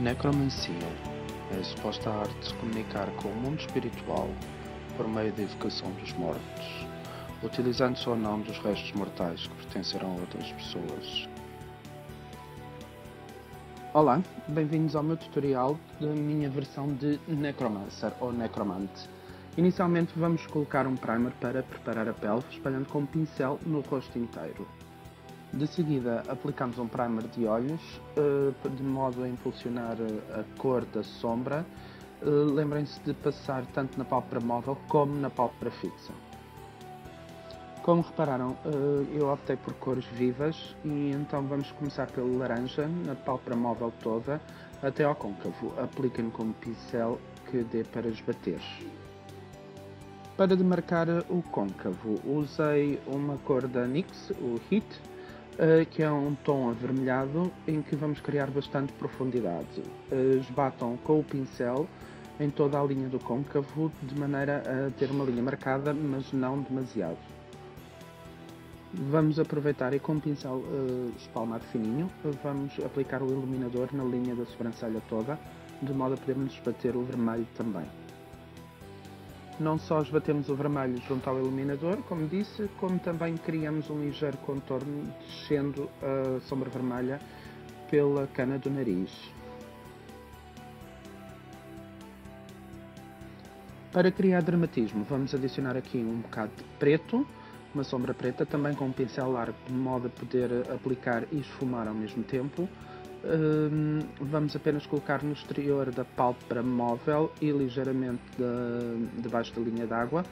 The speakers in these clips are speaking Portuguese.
Necromancia é a suposta arte de se comunicar com o mundo espiritual por meio da evocação dos mortos, utilizando-se ou não dos restos mortais que pertenceram a outras pessoas. Olá, bem-vindos ao meu tutorial da minha versão de Necromancer ou Necromante. Inicialmente vamos colocar um primer para preparar a pele, espalhando com um pincel no rosto inteiro. De seguida aplicamos um primer de olhos, de modo a impulsionar a cor da sombra. Lembrem-se de passar tanto na pálpebra móvel como na pálpebra fixa. Como repararam, eu optei por cores vivas e então vamos começar pelo laranja na pálpebra móvel toda até ao côncavo. Apliquem com um pincel que dê para esbater. Para demarcar o côncavo, usei uma cor da NYX, o Heat, que é um tom avermelhado em que vamos criar bastante profundidade. Esbatam com o pincel em toda a linha do côncavo de maneira a ter uma linha marcada, mas não demasiado. Vamos aproveitar e com o pincel espalmado fininho, vamos aplicar o iluminador na linha da sobrancelha toda, de modo a podermos esbater o vermelho também. Não só esbatemos o vermelho junto ao iluminador, como disse, como também criamos um ligeiro contorno descendo a sombra vermelha pela cana do nariz. Para criar dramatismo, vamos adicionar aqui um bocado de preto, uma sombra preta, também com um pincel largo, de modo a poder aplicar e esfumar ao mesmo tempo. Vamos apenas colocar no exterior da pálpebra móvel e ligeiramente debaixo da linha d'água,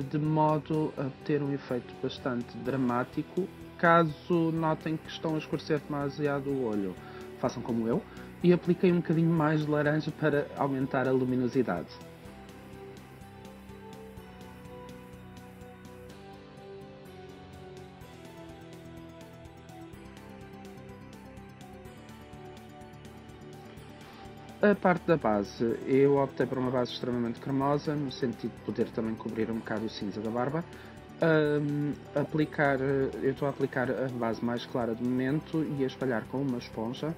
de modo a ter um efeito bastante dramático. Caso notem que estão a escurecer demasiado o olho, façam como eu e apliquem um bocadinho mais de laranja para aumentar a luminosidade. A parte da base, eu optei por uma base extremamente cremosa, no sentido de poder também cobrir um bocado o cinza da barba. Eu estou a aplicar a base mais clara do momento e a espalhar com uma esponja.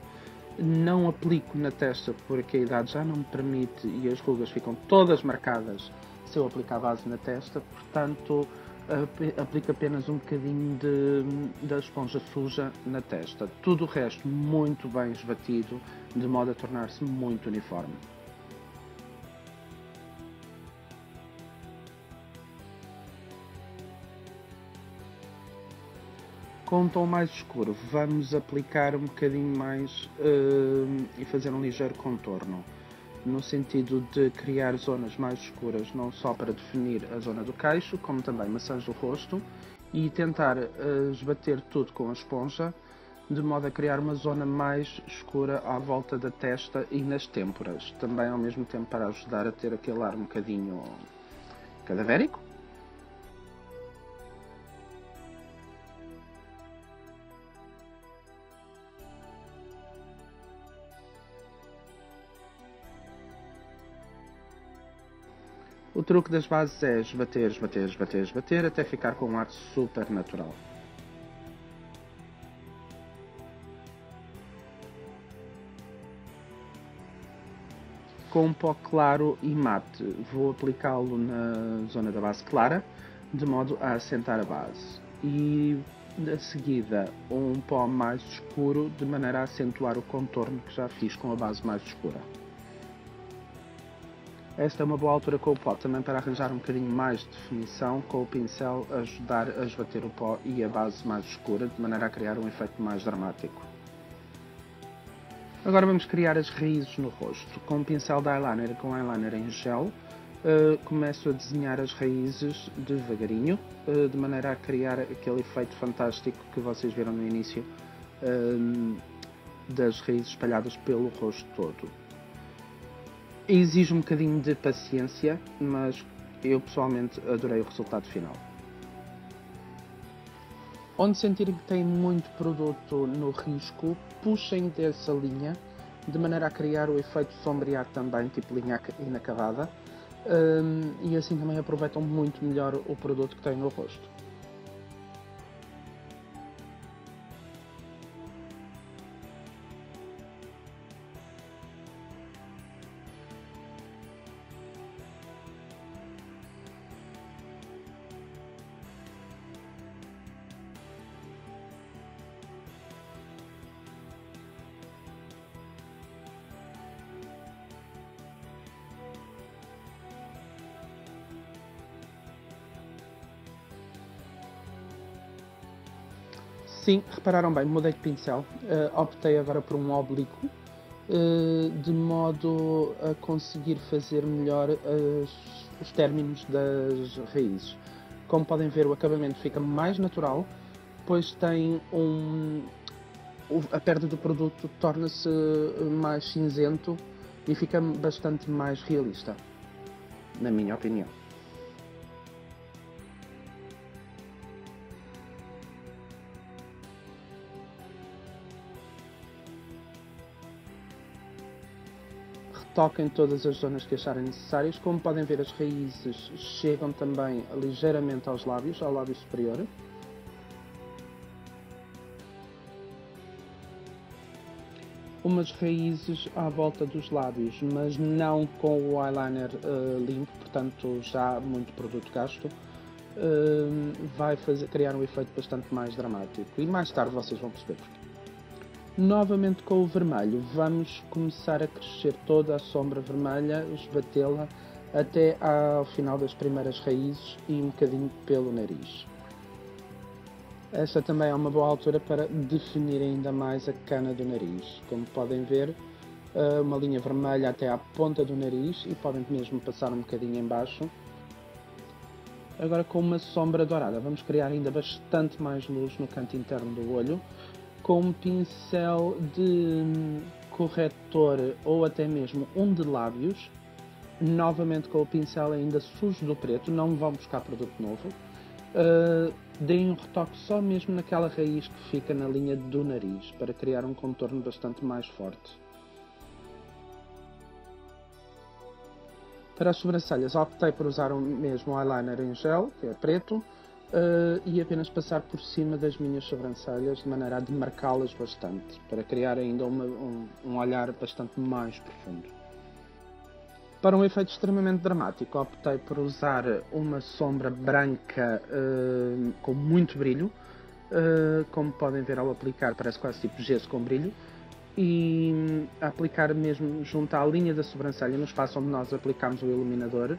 Não aplico na testa porque a idade já não me permite e as rugas ficam todas marcadas se eu aplicar a base na testa, portanto aplico apenas um bocadinho da esponja suja na testa. Tudo o resto muito bem esbatido, de modo a tornar-se muito uniforme. Com um tom mais escuro, vamos aplicar um bocadinho mais e fazer um ligeiro contorno, no sentido de criar zonas mais escuras, não só para definir a zona do queixo, como também maçãs do rosto, e tentar esbater tudo com a esponja, de modo a criar uma zona mais escura à volta da testa e nas têmporas, também ao mesmo tempo para ajudar a ter aquele ar um bocadinho cadavérico. O truque das bases é esbater, esbater, esbater, esbater, até ficar com um ar super natural. Com um pó claro e mate, vou aplicá-lo na zona da base clara, de modo a assentar a base. E de seguida um pó mais escuro, de maneira a acentuar o contorno que já fiz com a base mais escura. Esta é uma boa altura com o pó, também para arranjar um bocadinho mais de definição, com o pincel ajudar a esbater o pó e a base mais escura, de maneira a criar um efeito mais dramático. Agora vamos criar as raízes no rosto. Com um pincel de eyeliner, com eyeliner em gel, começo a desenhar as raízes devagarinho, de maneira a criar aquele efeito fantástico que vocês viram no início das raízes espalhadas pelo rosto todo. Exige um bocadinho de paciência, mas eu pessoalmente adorei o resultado final. Onde sentirem que têm muito produto no risco, puxem dessa linha, de maneira a criar o efeito sombreado também, tipo linha inacabada, e assim também aproveitam muito melhor o produto que têm no rosto. Sim, repararam bem, mudei de pincel. Optei agora por um oblíquo, de modo a conseguir fazer melhor os términos das raízes. Como podem ver, o acabamento fica mais natural, pois tem a perda do produto torna-se mais cinzento e fica bastante mais realista, na minha opinião. Retoquem todas as zonas que acharem necessárias. Como podem ver, as raízes chegam também ligeiramente aos lábios, ao lábio superior. Umas raízes à volta dos lábios, mas não com o eyeliner limpo, portanto já muito produto gasto, vai criar um efeito bastante mais dramático e mais tarde vocês vão perceber porquê. Novamente com o vermelho, vamos começar a crescer toda a sombra vermelha, esbatê-la até ao final das primeiras raízes e um bocadinho pelo nariz. Esta também é uma boa altura para definir ainda mais a cana do nariz. Como podem ver, uma linha vermelha até à ponta do nariz e podem mesmo passar um bocadinho em baixo. Agora com uma sombra dourada, vamos criar ainda bastante mais luz no canto interno do olho, com um pincel de corretor ou até mesmo um de lábios, novamente com o pincel ainda sujo do preto, não vão buscar produto novo. Deem um retoque só mesmo naquela raiz que fica na linha do nariz, para criar um contorno bastante mais forte. Para as sobrancelhas optei por usar o mesmo eyeliner em gel, que é preto, e apenas passar por cima das minhas sobrancelhas de maneira a demarcá-las bastante, para criar ainda um olhar bastante mais profundo. Para um efeito extremamente dramático, optei por usar uma sombra branca com muito brilho. Como podem ver, ao aplicar parece quase tipo gesso com brilho, e aplicar mesmo junto à linha da sobrancelha, no espaço onde nós aplicamos o iluminador.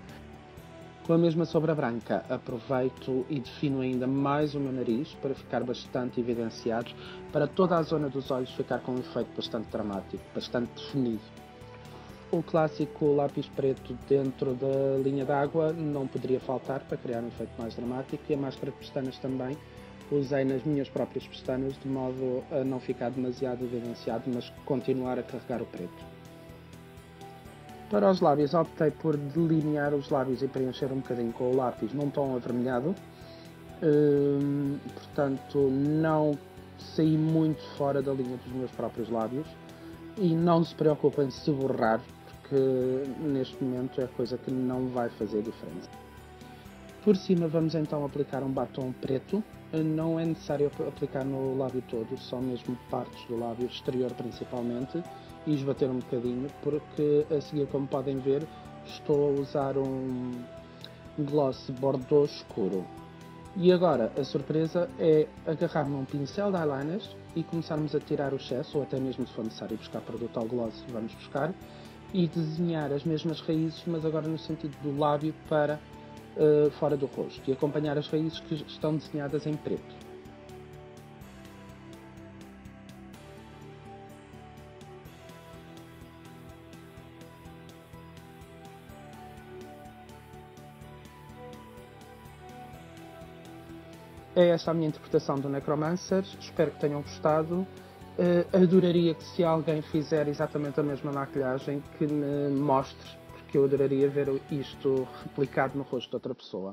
Com a mesma sombra branca aproveito e defino ainda mais o meu nariz para ficar bastante evidenciado, para toda a zona dos olhos ficar com um efeito bastante dramático, bastante definido. O clássico lápis preto dentro da linha d'água não poderia faltar para criar um efeito mais dramático, e a máscara de pestanas também usei nas minhas próprias pestanas, de modo a não ficar demasiado evidenciado, mas continuar a carregar o preto. Para os lábios optei por delinear os lábios e preencher um bocadinho com o lápis num tom avermelhado, portanto não saí muito fora da linha dos meus próprios lábios, e não se preocupem se borrar, porque neste momento é coisa que não vai fazer diferença. Por cima vamos então aplicar um batom preto. Não é necessário aplicar no lábio todo, só mesmo partes do lábio exterior principalmente, e esbater um bocadinho, porque a seguir, como podem ver, estou a usar um gloss bordeaux escuro. E agora a surpresa é agarrar num pincel de eyeliners e começarmos a tirar o excesso, ou até mesmo se for necessário buscar produto ao gloss, vamos buscar, e desenhar as mesmas raízes, mas agora no sentido do lábio para fora do rosto, e acompanhar as raízes que estão desenhadas em preto. É esta a minha interpretação do Necromancer, espero que tenham gostado. Adoraria que, se alguém fizer exatamente a mesma maquilhagem, que me mostre, porque eu adoraria ver isto replicado no rosto de outra pessoa.